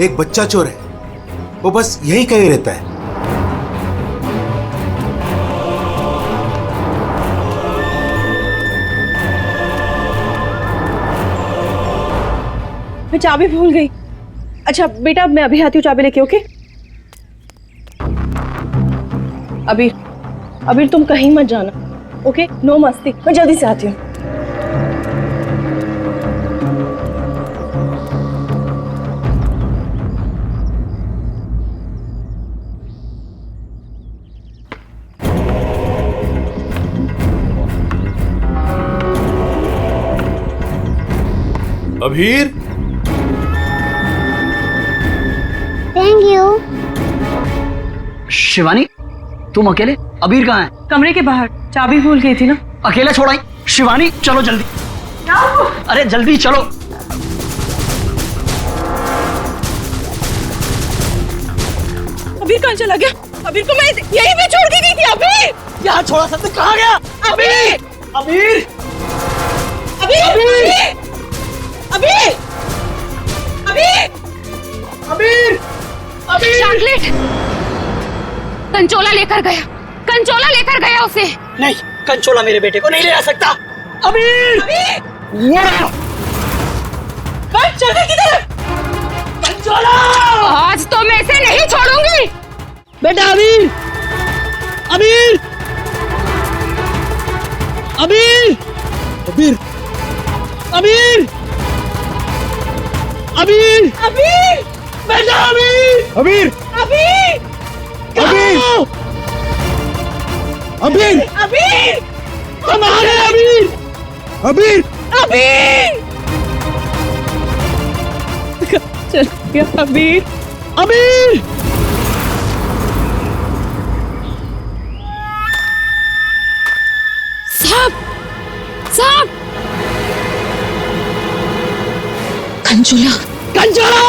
एक बच्चा चोर है, वो बस यही कहीं रहता है। मैं चाबी भूल गई। अच्छा बेटा, मैं अभी आती हूँ चाबी लेके। ओके अबीर, अबीर तुम कहीं मत जाना। ओके नो मस्ती, मैं जल्दी से आती हूँ। Abhir, thank you. शिवानी, तुम अकेले? अबीर कहाँ है? कमरे के बाहर, चाबी भूल गई थी ना। अकेला छोड़ाई? शिवानी चलो जल्दी, अरे जल्दी चलो। अबीर कहाँ चला गया? अबीर को मैं यहीं पे छोड़ के गई थी। अबीर यहाँ छोड़ा था तो कहाँ गया? अबीर अबीर, अबीर अबीर अबीर अबीर अबीर, अबीर। चॉकलेट कंचोला लेकर गया, कंचोला लेकर गया उसे। नहीं, कंचोला मेरे बेटे को नहीं ले आ सकता। अबीर, चल गई किधर? कंचोला। आज तो मैं इसे नहीं छोड़ूंगी। बेटा अबीर, अबीर, अबीर, अबीर, अबीर, अबीर, अबीर बेटा अबीर, अबीर, अबीर अबीर, अबीर, अबीर हम आ गए। अबीर, अबीर, अबीर चल गया। अबीर, अबीर। साहब, साहब, कंचोला, कंचोला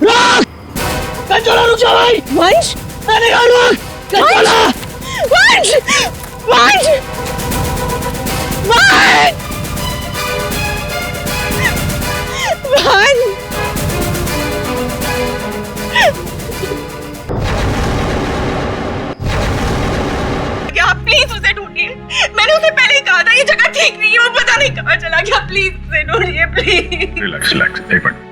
रुक, कंचोला रुक जा भाई। वंश, मैंने कहा रुक, कंचोला। वंश, वंश, वंश, वंश। क्या प्लीज उसे ढूंढिए। मैंने उसे पहले ही कहा था ये जगह ठीक नहीं है, वो पता नहीं कहाँ चला गया। प्लीज उसे ढूंढिए प्लीज। रिलैक्स रिलैक्स, एक मिनट।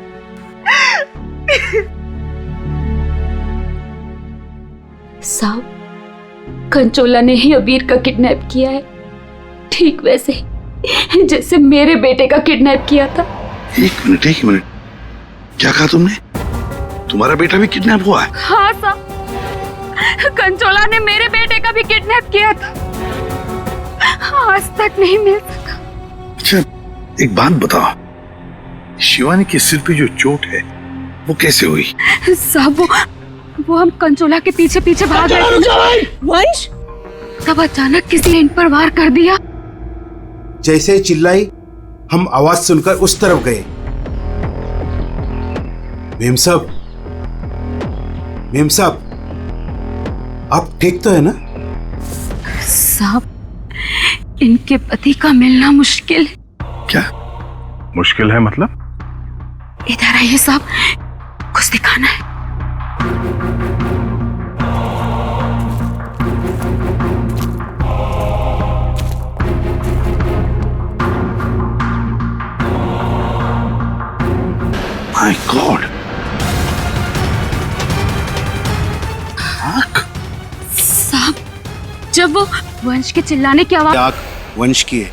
साहब, कंचोला ने ही अबीर का किडनैप किया है, ठीक वैसे ही जैसे मेरे बेटे का किडनैप किया था। एक मिनट, क्या कहा तुमने? तुम्हारा बेटा भी किडनैप हुआ है? हाँ साहब, कंचोला ने मेरे बेटे का भी किडनैप किया था, आज तक नहीं मिल सका। अच्छा, एक बात बताओ, शिवानी के सिर पे जो चोट है वो कैसे हुई? साहब, वो हम कंचोला के पीछे पीछे भाग रहे थे, वंश, तब अचानक किसी ने इन पर वार कर दिया। जैसे ही चिल्लाई, हम आवाज सुनकर उस तरफ गए। मेम साहब, मेम साहब, आप ठीक तो है ना? साहब, इनके पति का मिलना मुश्किल है। क्या मुश्किल है मतलब? इधर आइए साहब, कुछ दिखाना है। माय गॉड, साहब, जब वो वंश के चिल्लाने की आवाज, आंख वंश की है,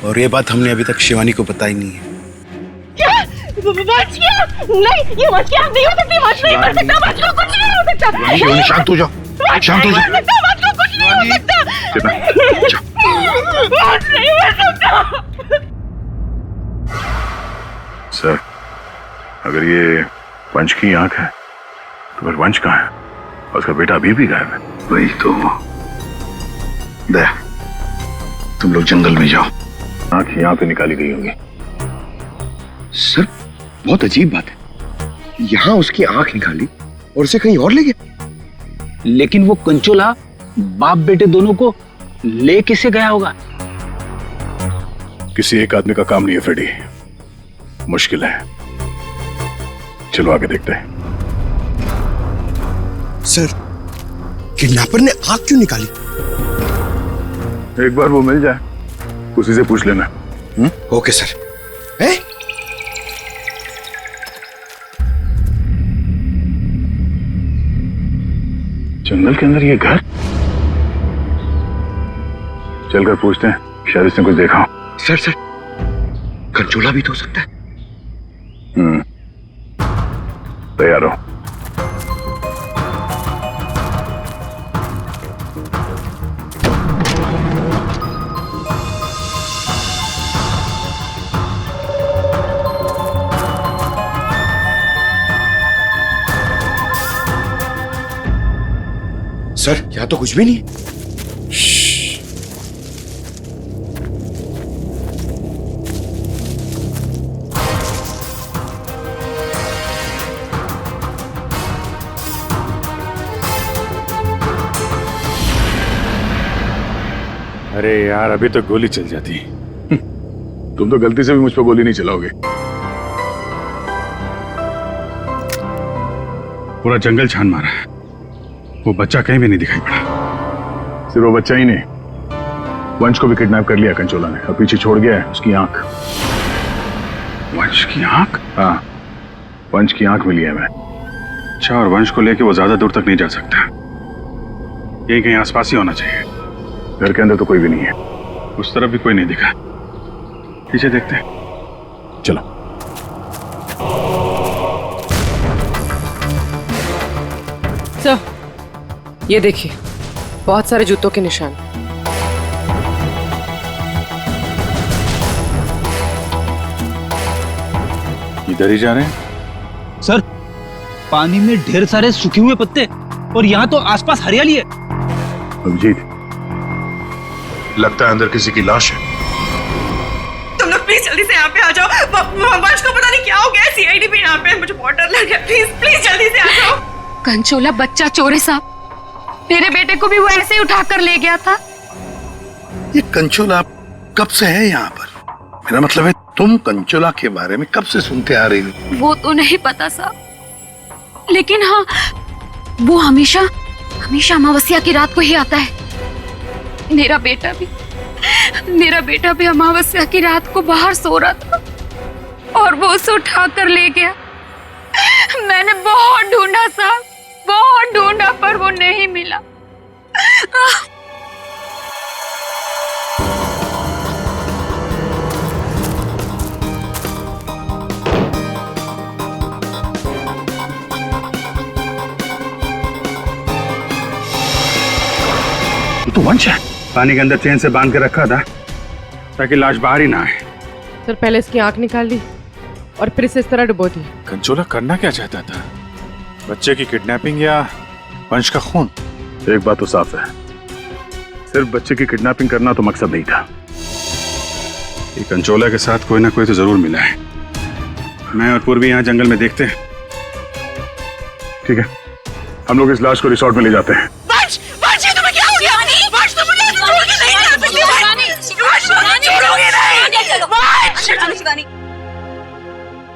और ये बात हमने अभी तक शिवानी को बताई नहीं है। वंश क्या? नहीं, ये वंश क्या नहीं हो सकती। वंश नहीं कर सकता। वंश को कुछ नहीं हो सकता। शिवानी शांत हो जाओ, शांत हो जाओ। वंश को कुछ नहीं हो सकता। वंश नहीं हो सकता। सर, अगर ये वंश की आंख है तो फिर वंश कहाँ है? और उसका बेटा अभी भी गायब है। वही तो। दया, तुम लोग जंगल में जाओ, आंख यहाँ पे निकाली गई होंगी। सर बहुत अजीब बात है, यहाँ उसकी आंख निकाली और उसे कहीं और ले गया। लेकिन वो कंचोला बाप बेटे दोनों को ले किसे गया होगा? किसी एक आदमी का काम नहीं है फ्रेडी, मुश्किल है। चलो आगे देखते हैं। सर, किडनैपर ने आग क्यों निकाली? एक बार वो मिल जाए, उसी से पूछ लेना। Okay sir. ए? जंगल के अंदर ये घर? चलकर पूछते हैं, शायद इसने कुछ देखा हो। सर, कंचोला भी तो हो सकता है। तैयार हो? सर, यहाँ तो कुछ भी नहीं है। अरे यार, अभी तो गोली चल जाती। तुम तो गलती से भी मुझ पर गोली नहीं चलाओगे। पूरा जंगल छान मारा है, वो बच्चा कहीं भी नहीं दिखाई पड़ा। सिर्फ वो बच्चा ही नहीं, वंश को भी किडनैप कर लिया कंचोला ने, और पीछे छोड़ गया है उसकी आंख। वंश की आंख? हाँ, वंश की आंख मिली है मैं। अच्छा, और वंश को लेके वो ज्यादा दूर तक नहीं जा सकता, यही कहीं आसपास ही होना चाहिए। घर के अंदर तो कोई भी नहीं है, उस तरफ भी कोई नहीं दिखा। पीछे देखते हैं, चलो। सर, ये देखिए, बहुत सारे जूतों के निशान। इधर ही जा रहे हैं? सर, पानी में ढेर सारे सूखे हुए पत्ते, और यहाँ तो आसपास हरियाली है। अभिजीत, लगता है अंदर किसी की लाश है। तुम लोग प्लीज जल्दी से यहाँ पे आ जाओ। वंश को पता नहीं क्या हो गया, सीआईडी भी यहाँ पे, मुझे बहुत डर लग गया। प्लीज जल्दी से आ जाओ। कंचोला बच्चा चोर है साहब, मेरे बेटे को भी वो ऐसे ही उठाकर ले गया था। ये कंचोला कब से है यहाँ पर? मेरा मतलब है, तुम कंचोला के बारे में कब से सुनते आ रही हो? वो तो नहीं पता साहब, लेकिन हाँ, वो हमेशा अमावस्या की रात को ही आता है। मेरा बेटा भी अमावस्या की रात को बाहर सो रहा था और वो उसे उठा कर ले गया। मैंने बहुत ढूंढा साहब, बहुत ढूंढा, पर वो नहीं मिला। ये तो वंश है। पानी के अंदर चेन से बांध के रखा था ताकि लाश बाहर ही ना आए। सर, पहले इसकी आंख निकाल ली और फिर इसे इस तरह डुबो दी। कंचोला करना क्या चाहता था? बच्चे की किडनैपिंग या वंश का खून? एक बात तो साफ है, सिर्फ बच्चे की किडनैपिंग करना तो मकसद नहीं था। ये कंचोला के साथ कोई ना कोई तो जरूर मिला है। मैं और पूर्वी यहाँ जंगल में देखते हैं। ठीक है, हम लोग इस लाश को रिसोर्ट में ले जाते हैं।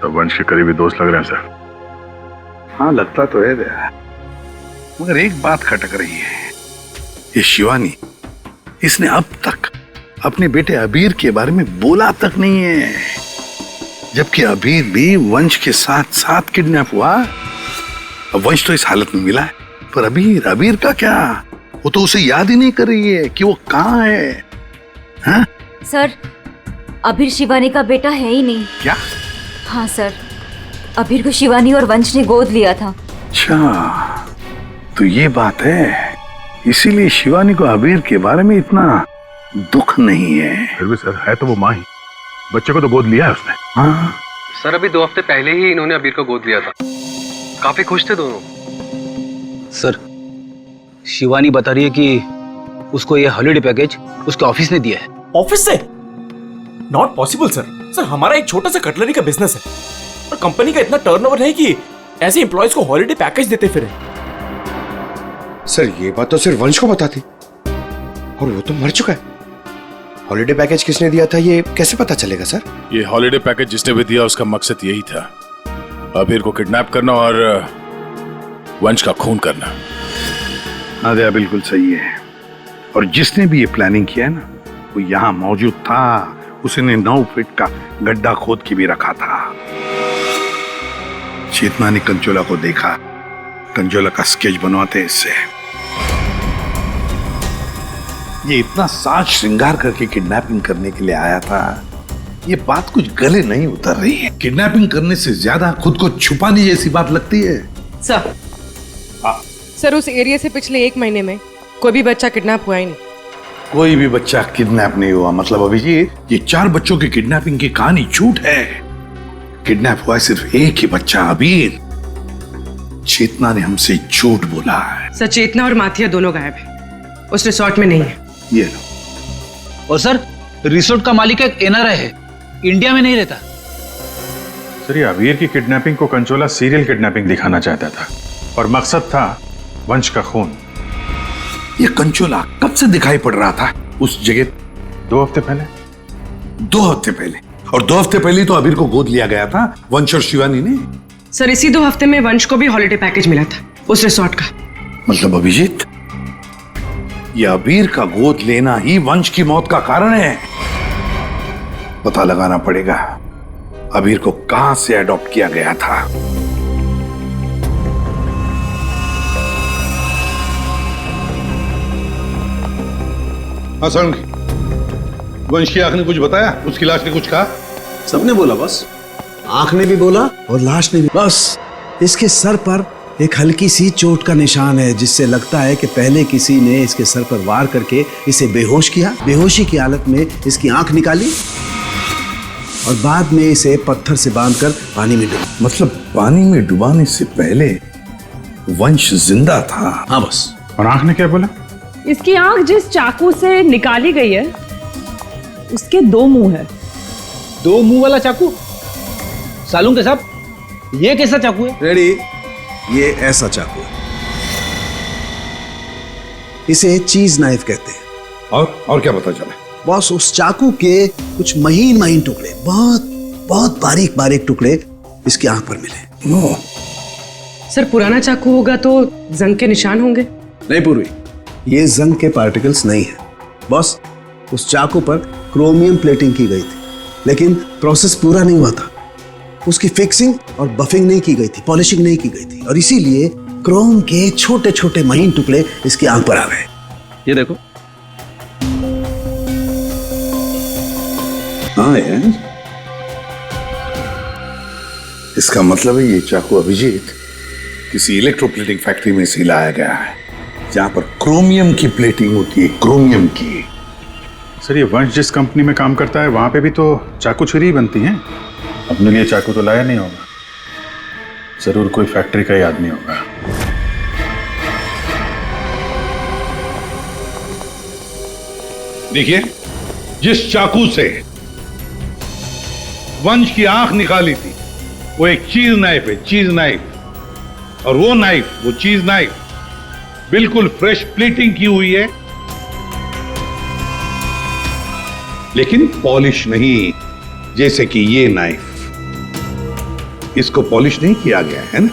तो वंश के करीबी दोस्त लग रहे हैं सर। हाँ, लगता तो है दया, मगर एक बात खटक रही है। ये शिवानी, इसने अब तक अपने बेटे अबीर के बारे में बोला तक नहीं है, जबकि अबीर भी वंश के साथ साथ किडनैप हुआ। अब वंश तो इस हालत में मिला है, पर अबीर का क्या? वो तो उसे याद ही नहीं कर रही है कि वो कहाँ है। हाँ? सर, अबीर शिवानी का बेटा है ही नहीं। क्या? हाँ सर, अबीर को शिवानी और वंश ने गोद लिया था। अच्छा, तो ये बात है, इसीलिए शिवानी को अबीर के बारे में इतना दुख नहीं है। फिर भी सर, है तो वो माँ ही, बच्चे को तो गोद लिया है उसने। हाँ सर, अभी 2 हफ्ते पहले ही इन्होंने अबीर को गोद लिया था। काफी खुश थे दोनों। सर, शिवानी बता रही है कि उसको ये हॉलिडे पैकेज उसके ऑफिस ने दिया है। ऑफिस से? Not possible sir. सर, हमारा एक छोटा सा कटलरी का बिजनेस है और कंपनी का इतना टर्नओवर है कि ऐसे एम्प्लॉयज को हॉलिडे पैकेज देते फिरे। सर, ये बात तो सिर्फ वंश को पता थी, और वो तो मर चुका है। हॉलिडे पैकेज किसने दिया था ये कैसे पता चलेगा सर? ये हॉलिडे पैकेज जिसने भी दिया उसका मकसद यही था, अबीर को किडनैप करना और वंश का खून करना। हाँ दया बिल्कुल सही है। और जिसने भी ये प्लानिंग किया है ना, वो यहाँ मौजूद था। उसने 9 फीट का गड्ढा खोद के भी रखा था। चेतना ने कंचोला को देखा, कंचोला का स्केच बनवाते इससे। ये इतना साज श्रृंगार करके किडनैपिंग करने के लिए आया था, ये बात कुछ गले नहीं उतर रही है। किडनैपिंग करने से ज्यादा खुद को छुपाने जैसी बात लगती है। सर उस एरिया से पिछले 1 महीने में कोई भी बच्चा किडनैप हुआ ही नहीं। कोई भी बच्चा किडनैप नहीं हुआ मतलब अभिजीत, ये 4 बच्चों की किडनैपिंग की कहानी झूठ है। किडनैप हुआ सिर्फ एक ही बच्चा, अबीर। चेतना ने हमसे झूठ बोला है। सर चेतना और माथिया दोनों गायब है, उस रिसोर्ट में नहीं है। ये लो। और सर रिसोर्ट का मालिक एक एनआरआई है, इंडिया में नहीं रहता। सर ये अबीर की किडनैपिंग को कंचोला सीरियल किडनैपिंग दिखाना चाहता था और मकसद था वंश का खून। ये कंचोला कब से दिखाई पड़ रहा था उस जगह? 2 हफ्ते पहले। 2 हफ्ते पहले? और 2 हफ्ते पहले तो अबीर को गोद लिया गया था वंश और शिवानी ने। सर इसी 2 हफ्ते में वंश को भी हॉलिडे पैकेज मिला था उस रिसोर्ट का। मतलब अभिजीत, ये अबीर का गोद लेना ही वंश की मौत का कारण है। पता लगाना पड़ेगा अबीर को कहां से अडॉप्ट किया गया था। हाँ वंश की आंख ने कुछ बताया? उसकी लाश ने कुछ कहा? सबने बोला बस, आंख ने भी बोला और लाश ने भी। बस इसके सर पर एक हल्की सी चोट का निशान है, जिससे लगता है कि पहले किसी ने इसके सर पर वार करके इसे बेहोश किया। बेहोशी की हालत में इसकी आंख निकाली और बाद में इसे पत्थर से बांधकर पानी में डुबा। मतलब पानी में डुबाने से पहले वंश जिंदा था? हाँ बस। और आंख ने क्या बोला? इसकी आंख जिस चाकू से निकाली गई है उसके 2 मुंह है। 2 मुंह वाला चाकू? सालून के साहब, ये कैसा चाकू है? रेडी, ये ऐसा चाकू है, इसे चीज नाइफ कहते हैं। और क्या पता चला? बॉस उस चाकू के कुछ महीन महीन टुकड़े, बहुत बहुत बारीक बारीक टुकड़े इसकी आंख पर मिले। सर पुराना चाकू होगा तो जंग के निशान होंगे। नहीं पूर्वी, ये जंग के पार्टिकल्स नहीं है बॉस। उस चाकू पर क्रोमियम प्लेटिंग की गई थी, लेकिन प्रोसेस पूरा नहीं हुआ था। उसकी फिक्सिंग और बफिंग नहीं की गई थी, पॉलिशिंग नहीं की गई थी, और इसीलिए क्रोम के छोटे छोटे महीन टुकड़े इसकी आंख पर आ गए। ये देखो। हाँ यार, इसका मतलब है ये चाकू अभिजीत किसी इलेक्ट्रोप्लेटिंग फैक्ट्री में से लाया गया है, जहां पर क्रोमियम की प्लेटिंग होती है, क्रोमियम की। सर ये वंश जिस कंपनी में काम करता है वहां पे भी तो चाकू छुरी ही बनती हैं। अपने लिए चाकू तो लाया नहीं होगा, जरूर कोई फैक्ट्री का ही आदमी होगा। देखिए, जिस चाकू से वंश की आंख निकाली थी वो एक चीज नाइफ है, चीज नाइफ। और वो नाइफ, वो चीज नाइफ बिल्कुल फ्रेश प्लेटिंग की हुई है, लेकिन पॉलिश नहीं, जैसे कि ये नाइफ। इसको पॉलिश नहीं किया गया है ना।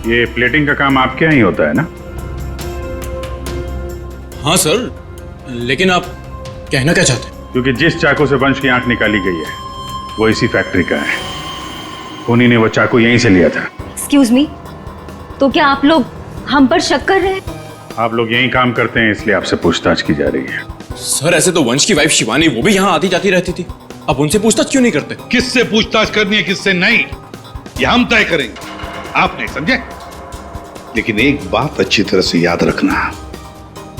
ये प्लेटिंग का काम आपके यहाँ ही होता है ना? हाँ सर, लेकिन आप कहना क्या चाहते हैं? क्योंकि जिस चाकू से वंश की आंख निकाली गई है वो इसी फैक्ट्री का है। उन्हीं ने वो चाकू यहीं से लिया था। एक्सक्यूज मी, तो क्या आप लोग हम पर शक कर रहे हैं? आप लोग यहीं काम करते हैं इसलिए आपसे पूछताछ की जा रही है। सर ऐसे तो वंश की वाइफ शिवानी, वो भी यहाँ आती जाती रहती थी, अब उनसे पूछताछ क्यों नहीं करते? किससे पूछताछ करनी है किससे नहीं, ये हम तय करेंगे, आप नहीं समझे। लेकिन एक बात अच्छी तरह से याद रखना,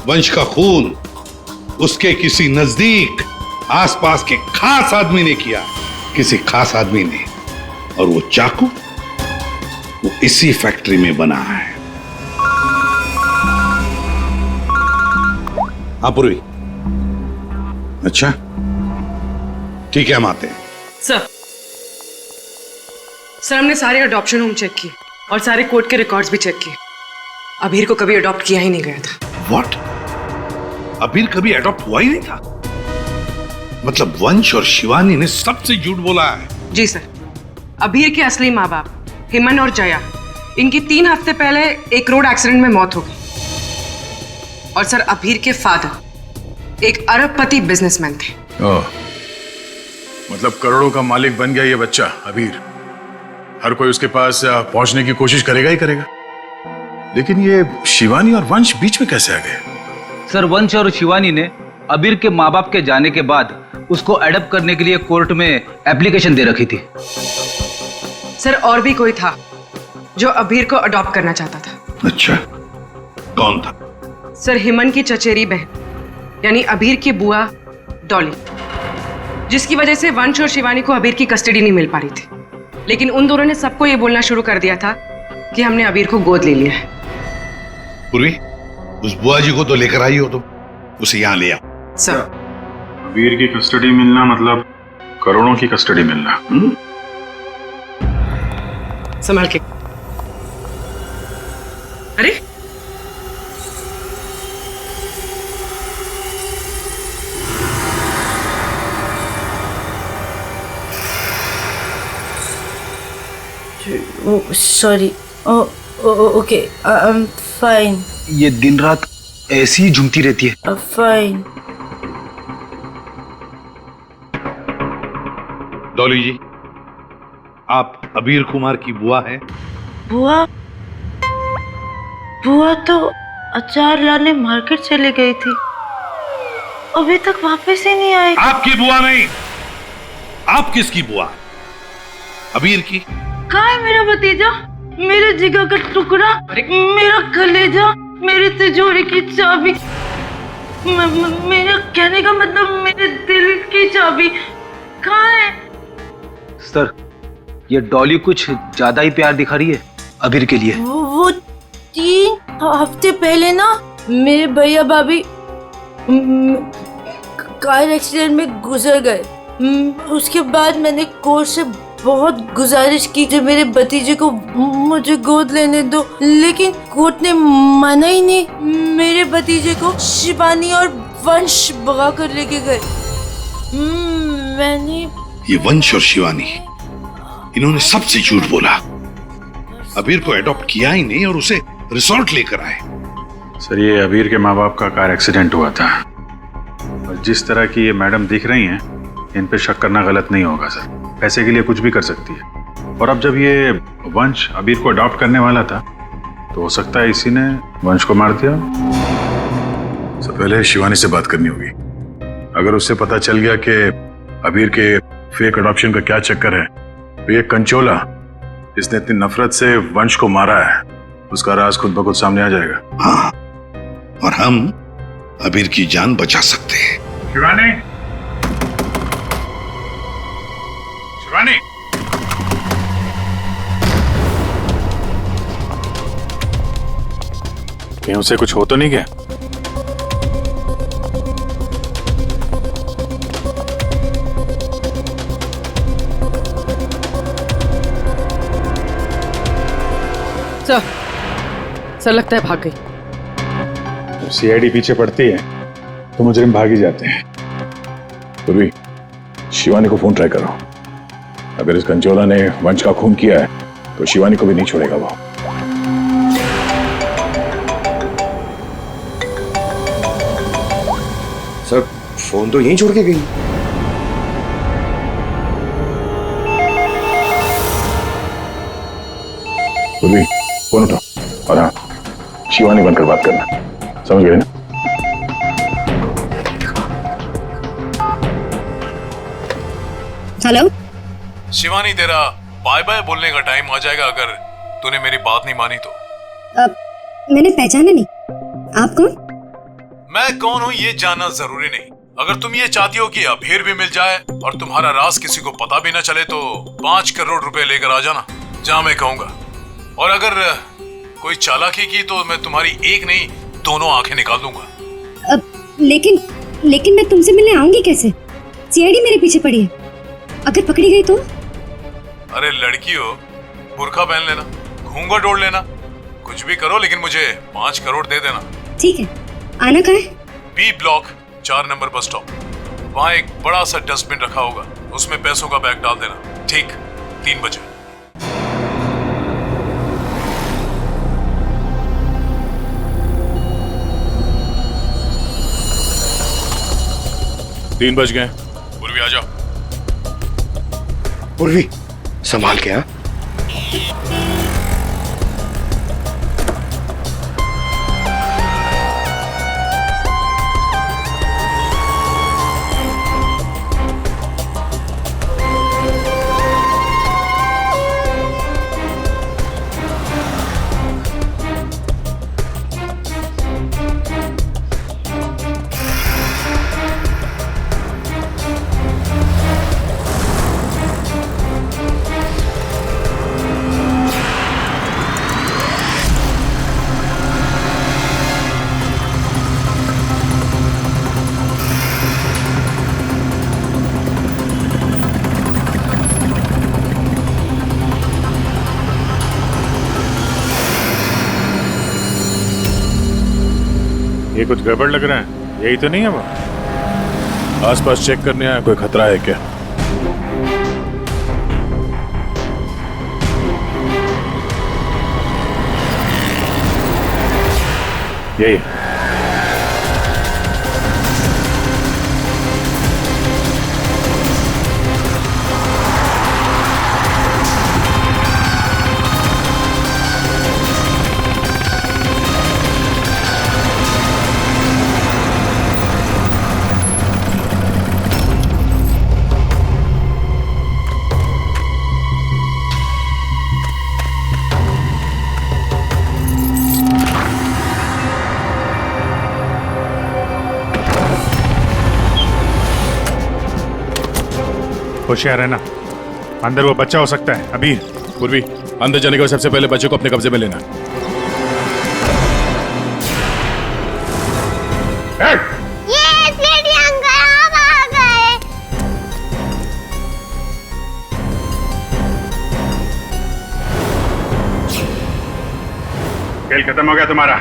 वंश का खून उसके किसी नजदीक आसपास के खास आदमी ने किया, किसी खास आदमी ने। और वो चाकू वो इसी फैक्ट्री में बना है। हाँ पूर्वी, अच्छा ठीक है, हम आते हैं। सर हमने सारे अडॉप्शन होम चेक किए और सारे कोर्ट के रिकॉर्ड्स भी चेक किए। अबीर को कभी अडॉप्ट किया ही नहीं गया था। व्हाट? अबीर कभी अडॉप्ट हुआ ही नहीं था? मतलब वंश और शिवानी ने सबसे झूठ बोला है? जी सर। अभीर के असली माँ बाप हेमन और जया, इनकी 3 हफ्ते पहले एक रोड एक्सीडेंट में मौत हो गई। और सर अभीर के फादर एक अरबपति बिजनेसमैन थे। ओह, मतलब करोड़ों का मालिक बन गया ये बच्चा अभीर। हर कोई उसके पास पहुंचने की कोशिश करेगा ही करेगा। लेकिन ये शिवानी और वंश बीच में कैसे आ गए? सर वंश और शिवानी ने अबीर के माँ बाप के जाने के बाद उसको एडप्ट करने के लिए कोर्ट में एप्लीकेशन दे रखी थी। सर और भी कोई था जो अबीर को अडॉप्ट करना चाहता था। अच्छा, कौन था? सर हेमन की चचेरी बहन यानी अबीर की बुआ डॉली, जिसकी वजह से वंश और शिवानी को अबीर की कस्टडी नहीं मिल पा रही थी। लेकिन उन दोनों ने सबको ये बोलना शुरू कर दिया था कि हमने अबीर को गोद ले लिया है। पूर्वी, उस बुआ जी को तो लेकर आई हो तुम, उसे यहाँ ले आओ। सर वीर की कस्टडी मिलना मतलब करोड़ों की कस्टडी मिलना। संभाल के। अरे sorry, okay, I am fine. ये दिन रात ऐसी ही झूमती रहती है। फाइन। डॉली जी, आप अबीर कुमार की बुआ हैं? बुआ? बुआ तो अचार लाने मार्केट चली गई थी, अभी तक वापस ही नहीं आई। आपकी बुआ नहीं, आप किसकी बुआ? अबीर की? कहाँ है मेरा भतीजा, मेरे जिगर का टुकड़ा, मेरा कलेजा, मेरी तिजोरी की चाबी, मेरा कहने का मतलब मेरे दिल की चाबी कहाँ है? सर ये डॉली कुछ ज्यादा ही प्यार दिखा रही है अबीर के लिए। वो 3 हफ्ते पहले ना मेरे भैया भाभी कार एक्सीडेंट में गुजर गए। उसके बाद मैंने कोर्ट से बहुत गुजारिश की कि मेरे भतीजे को मुझे गोद लेने दो, लेकिन कोर्ट ने माना ही नहीं। मेरे भतीजे को शिवानी और वंश भगा कर लेके गए। मैंने ये वंश और शिवानी, इन्होंने सबसे झूठ बोला। अबीर को एडॉप्ट किया ही नहीं और उसे रिसोर्ट लेकर आए। सर ये अबीर के माँ बाप का कार एक्सीडेंट हुआ था, और जिस तरह की ये मैडम दिख रही हैं, इन पे शक करना गलत नहीं होगा सर। पैसे के लिए कुछ भी कर सकती है। और अब जब ये वंश अबीर को अडॉप्ट करने वाला था, तो हो सकता है इसी ने वंश को मार दिया। सबसे पहले शिवानी से बात करनी होगी। अगर उससे पता चल गया कि अबीर के फेक अडॉप्शन का क्या चक्कर है, तो ये कंचोला इसने इतनी नफरत से वंश को मारा है, उसका राज खुद ब खुद सामने आ जाएगा। हाँ, और हम अबीर की जान बचा सकते हैं। शिवानी, शिवानी, कहीं उसे कुछ हो तो नहीं गया? सर लगता है भाग गई। जब सीआईडी पीछे पड़ती है तो मुजरिम भाग ही जाते हैं। तो भी शिवानी को फोन ट्राई करो। अगर इस कंचोला ने वंश का खून किया है तो शिवानी को भी नहीं छोड़ेगा वो। सर फोन तो यहीं छोड़ के गई। तो भी फोन उठाओ और हाँ, शिवानी बनकर बात करना, समझ गए ना? हेलो शिवानी, तेरा बाय बाय बोलने का टाइम आ जाएगा अगर तूने मेरी बात नहीं मानी तो। मैंने पहचाना नहीं, आप कौन? मैं कौन हूँ ये जानना जरूरी नहीं। अगर तुम ये चाहती हो कि अबीर भी मिल जाए और तुम्हारा राज किसी को पता भी न चले, तो 5 करोड़ रुपए लेकर आ जाना, जहाँ मैं कहूँगा। और अगर कोई चालाकी की तो मैं तुम्हारी एक नहीं 2 आंखें निकाल दूंगा। लेकिन मैं तुमसे मिलने आऊंगी कैसे? सीआईडी मेरे पीछे पड़ी है, अगर पकड़ी गई तो? अरे लड़की हो, बुर्का पहन लेना, घूंघट ओढ़ लेना, कुछ भी करो, लेकिन मुझे 5 करोड़ दे देना। ठीक है, आना कहाँ है? B block 4 number bus stop. वहाँ एक बड़ा सा डस्टबिन रखा होगा, उसमें पैसों का बैग डाल देना। ठीक, 3 बजे। तीन बज गए। पूर्वी आ जाओ। पूर्वी संभाल के। हाँ ये कुछ गड़बड़ लग रहा है। यही तो नहीं है वो? आसपास चेक करने आया, कोई खतरा है क्या? यही होशियार है ना, अंदर वो बच्चा हो सकता है। अभी पूर्वी, अंदर जाने के बाद सबसे पहले बच्चे को अपने कब्जे में लेना। खेल खत्म हो गया तुम्हारा।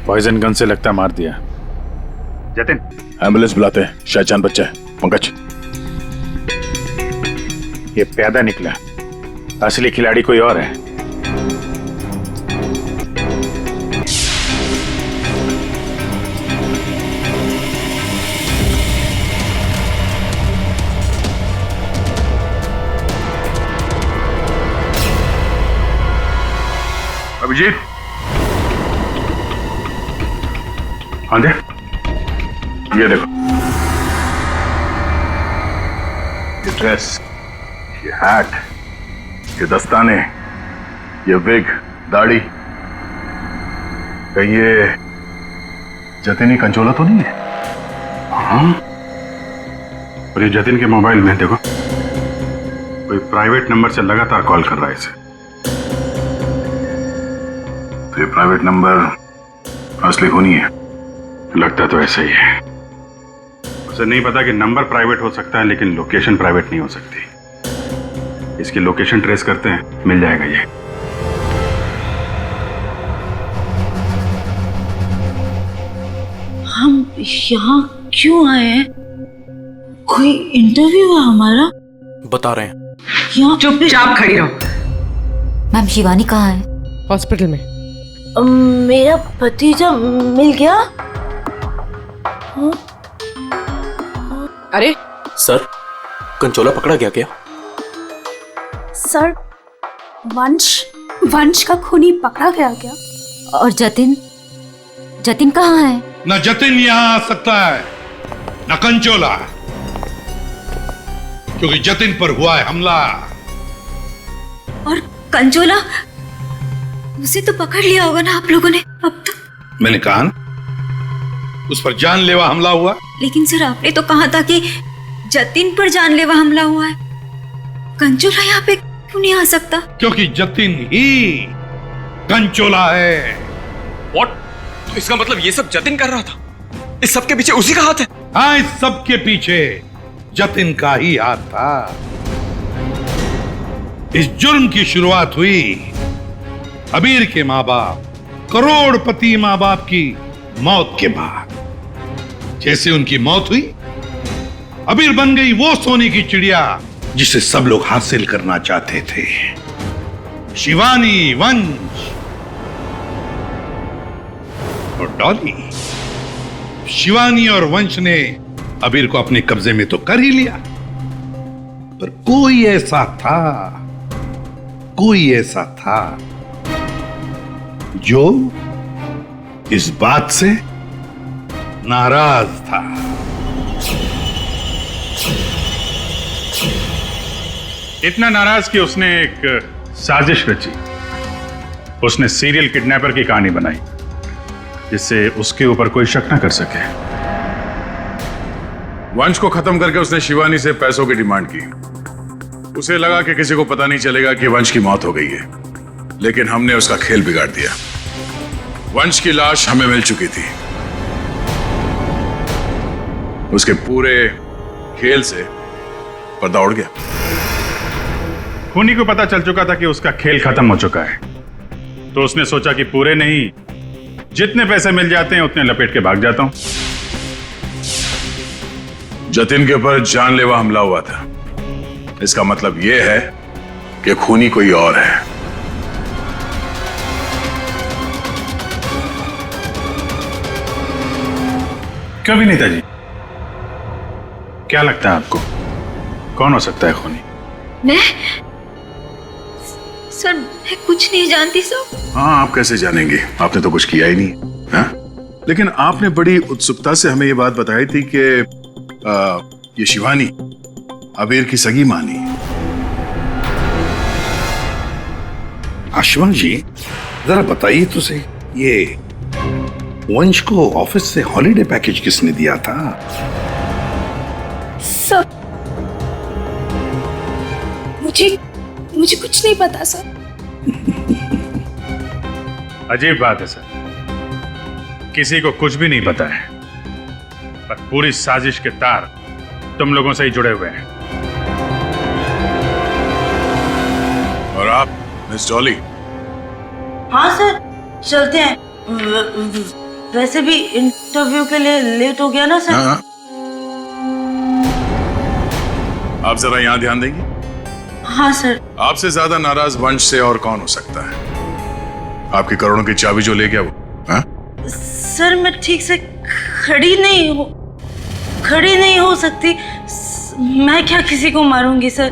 पॉइजन गन से लगता मार दिया। जतिन, एम्बुलेंस बुलाते हैं, शायद जान बच्चा है। पंकज, ये प्यादा निकला, असली खिलाड़ी कोई और है। अभिजीत, आंधे, ये देखो, ये ड्रेस, ये हैट, ये दस्ताने, ये विग, दाढ़ी, कहीं ये जतिन कंचोला तो नहीं है? हाँ, और ये जतिन के मोबाइल में देखो, कोई प्राइवेट नंबर से लगातार कॉल कर रहा है इसे। तो ये प्राइवेट नंबर असली खूनी है? लगता तो ऐसा ही है। उसे नहीं पता कि नंबर प्राइवेट हो सकता है, लेकिन लोकेशन प्राइवेट नहीं हो सकती। इसकी लोकेशन ट्रेस करते हैं, मिल जाएगा ये। हम यहाँ क्यों आए हैं? कोई इंटरव्यू है हमारा? बता रहे हैं। यहाँ चुपचाप खड़ी रहो। मैम, शिवानी कहाँ है? हॉस्पिटल में। मेरा भतीजा मिल गया? हाँ? अरे सर, कंचोला पकड़ा गया क्या? सर, वंश का खूनी पकड़ा गया क्या? और जतिन कहाँ है? न जतिन यहाँ आ सकता है, न कंचोला, क्योंकि जतिन पर हुआ है हमला। और कंचोला, उसे तो पकड़ लिया होगा ना आप लोगों ने अब तक? मैंने कहा ना, उस पर जानलेवा हमला हुआ। लेकिन सर, आपने तो कहा था कि जतिन पर जानलेवा हमला हुआ है। कंचोला यहाँ पे क्यों नहीं आ सकता? क्योंकि जतिन ही कंचोला है। व्हाट? तो इसका मतलब ये सब जतिन कर रहा था? इस सब के पीछे उसी का हाथ है? हाँ, इस सब के पीछे जतिन का ही हाथ था। इस जुर्म की शुरुआत हुई अबीर के माँ बाप, करोड़पति माँ बाप की मौत के बाद। जैसे उनकी मौत हुई, अबीर बन गई वो सोने की चिड़िया जिसे सब लोग हासिल करना चाहते थे। शिवानी, वंश और डॉली। शिवानी और वंश ने अबीर को अपने कब्जे में तो कर ही लिया, पर कोई ऐसा था जो इस बात से नाराज था। इतना नाराज कि उसने एक साजिश रची। उसने सीरियल किडनैपर की कहानी बनाई जिससे उसके ऊपर कोई शक ना कर सके। वंश को खत्म करके उसने शिवानी से पैसों की डिमांड की। उसे लगा कि किसी को पता नहीं चलेगा कि वंश की मौत हो गई है, लेकिन हमने उसका खेल बिगाड़ दिया। वंश की लाश हमें मिल चुकी थी। उसके पूरे खेल से पर्दा उड़ गया। खूनी को पता चल चुका था कि उसका खेल खत्म हो चुका है, तो उसने सोचा कि पूरे नहीं, जितने पैसे मिल जाते हैं उतने लपेट के भाग जाता हूं। जतिन के ऊपर जानलेवा हमला हुआ था। इसका मतलब यह है कि खूनी कोई और है। क्यों विनीता जी, क्या लगता है आपको कौन हो सकता है खूनी? मैं सर, मैं कुछ नहीं जानती सर। हाँ, आप कैसे जानेंगे? आपने तो कुछ किया ही नहीं। हाँ? लेकिन आपने बड़ी उत्सुकता से हमें यह बात बताई थी कि ये शिवानी अबीर की सगी मानी। आशुमान जी, जरा बताइए तो सही, ये वंश को ऑफिस से हॉलिडे पैकेज किसने दिया था? सर, मुझे कुछ नहीं पता सर। अजीब बात है सर, किसी को कुछ भी नहीं पता है, पर पूरी साजिश के तार तुम लोगों से ही जुड़े हुए हैं। और आप मिस डॉली? हाँ सर, चलते हैं। वैसे भी इंटरव्यू के लिए लेट हो गया ना सर। हाँ। आप जरा यहां ध्यान देंगे? हाँ सर। आपसे ज्यादा नाराज वंश से और कौन हो सकता है? आपकी करोड़ों की चाबी जो ले गया वो। हाँ? सर, मैं ठीक से खड़ी नहीं हो सकती। मैं क्या किसी को मारूंगी सर?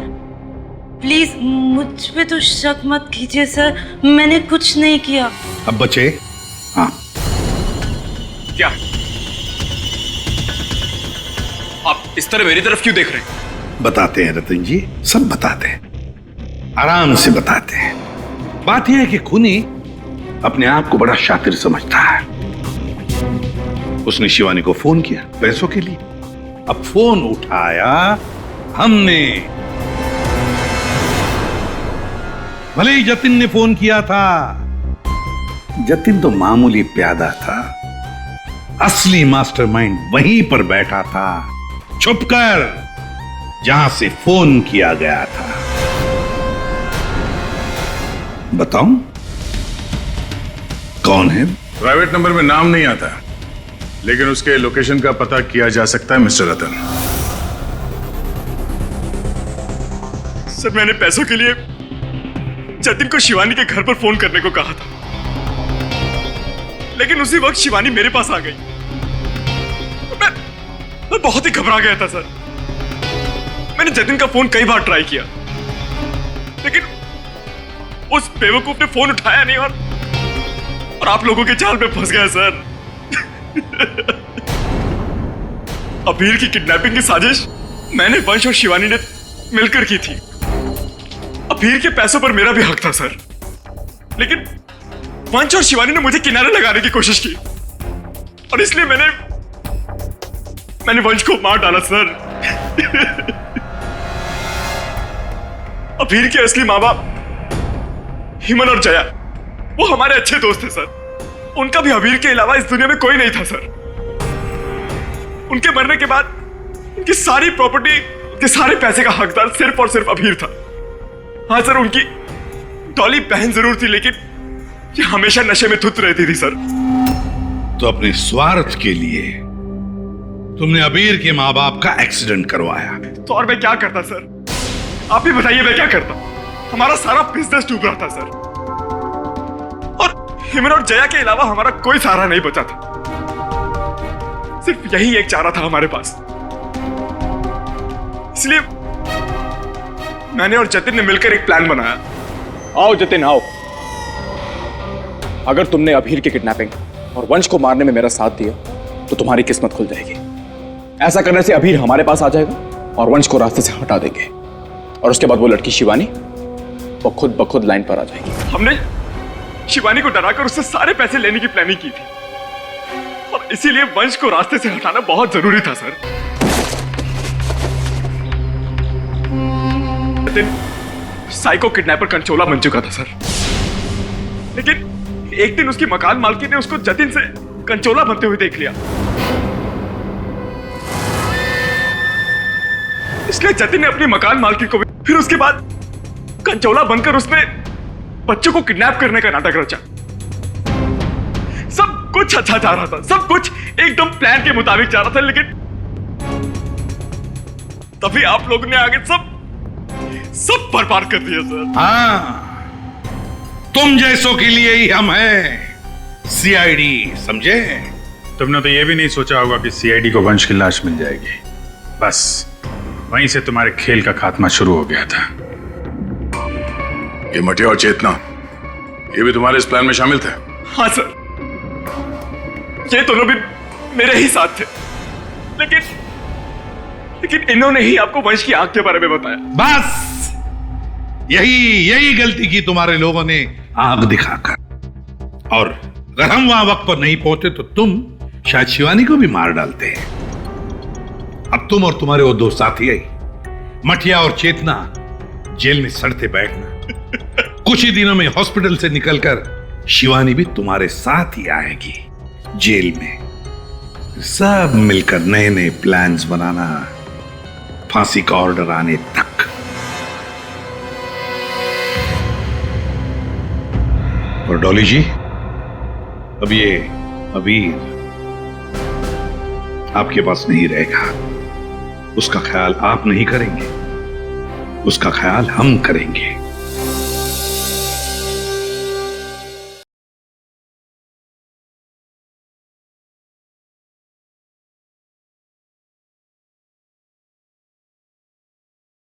प्लीज मुझ पे तो शक मत कीजिए सर, मैंने कुछ नहीं किया। अब बचे? हाँ। क्या आप इस तरह मेरी तरफ क्यों देख रहे हैं? बताते हैं रतन जी, सब बताते हैं, आराम से बताते हैं। बात यह है कि खूनी अपने आप को बड़ा शातिर समझता है। उसने शिवानी को फोन किया पैसों के लिए। अब फोन उठाया हमने। भले ही जतिन ने फोन किया था, जतिन तो मामूली प्यादा था। असली मास्टरमाइंड वहीं पर बैठा था, छुपकर, जहां से फोन किया गया था। बताऊं कौन है? प्राइवेट नंबर में नाम नहीं आता, लेकिन उसके लोकेशन का पता किया जा सकता है मिस्टर रतन। सर, मैंने पैसों के लिए जतिन को शिवानी के घर पर फोन करने को कहा था, लेकिन उसी वक्त शिवानी मेरे पास आ गई। मैं बहुत ही घबरा गया था सर। मैंने जतिन का फोन कई बार ट्राई किया, लेकिन उस बेवकूफ ने फोन उठाया नहीं और आप लोगों के जाल में फंस गया सर। अबीर की किडनैपिंग की साजिश मैंने, वंश और शिवानी ने मिलकर की थी। अबीर के पैसों पर मेरा भी हक था सर, लेकिन वंश और शिवानी ने मुझे किनारे लगाने की कोशिश की और इसलिए मैंने वंश को मार डाला सर। अबीर के असली माँ बाप हिमन और जया, वो हमारे अच्छे दोस्त थे सर। उनका भी अबीर के अलावा इस दुनिया में कोई नहीं था सर। उनके मरने के बाद उनकी सारी प्रॉपर्टी, उनके सारे पैसे का हकदार सिर्फ और सिर्फ अबीर था। हाँ सर, उनकी डॉली बहन जरूर थी, लेकिन ये हमेशा नशे में धुत रहती थी सर। तो अपने स्वार्थ के लिए तुमने अबीर के माँ बाप का एक्सीडेंट करवाया। तो और मैं क्या करता सर? आप ही बताइए मैं क्या करता? हमारा सारा बिजनेस डूब रहा था सर, और हिमन और जया के अलावा हमारा कोई सहारा नहीं बचा था। सिर्फ यही एक चारा था हमारे पास, इसलिए मैंने और जतिन ने मिलकर एक प्लान बनाया। आओ जतिन आओ। अगर तुमने अभीर की किडनैपिंग और वंश को मारने में मेरा साथ दिया तो तुम्हारी किस्मत खुल जाएगी। ऐसा करने से अभीर हमारे पास आ जाएगा और वंश को रास्ते से हटा देंगे, और उसके बाद वो लड़की शिवानी वो खुद ब खुद लाइन पर आ जाएगी। हमने शिवानी को डराकर उससे सारे पैसे लेने की प्लानिंग की थी, और इसीलिए वंश को रास्ते से हटाना बहुत जरूरी था सर। साइको किडनैपर कंचोला बन चुका था सर, लेकिन एक दिन उसकी मकान मालकी ने उसको जतिन से कंचोला बनते हुए देख लिया। इसलिए जतिन ने अपनी मकान मालकी को भी, फिर उसके बाद कंचोला बनकर उसने बच्चों को किडनैप करने का नाटक रचा। सब कुछ अच्छा जा रहा था, सब कुछ एकदम प्लान के मुताबिक जा रहा था, लेकिन तभी आप लोगों ने आगे सब बर्बाद कर दिया सर। हाँ, तुम जैसों के लिए ही हम हैं सीआईडी, समझे? तुमने तो ये भी नहीं सोचा होगा कि सीआईडी को वंश की लाश मिल जाएगी। बस वहीं से तुम्हारे खेल का खात्मा शुरू हो गया था। ये मटिया और चेतना, ये भी तुम्हारे इस प्लान में शामिल थे? हाँ सर, ये दोनों भी मेरे ही साथ थे, लेकिन इन्होंने ही आपको वंश की आंख के बारे में बताया। बस यही गलती की तुम्हारे लोगों ने आंख दिखाकर, और अगर हम वहां वक्त पर नहीं पहुंचे तो तुम शायद शिवानी को भी मार डालते हैं। अब तुम और तुम्हारे वो दो साथी आई मटिया और चेतना जेल में सड़ते बैठना। कुछ ही दिनों में हॉस्पिटल से निकलकर शिवानी भी तुम्हारे साथ ही आएगी जेल में। सब मिलकर नए नए प्लान्स बनाना, फांसी का ऑर्डर आने तक। और डॉली जी, अब ये अबीर आपके पास नहीं रहेगा। उसका ख्याल आप नहीं करेंगे, उसका ख्याल हम करेंगे।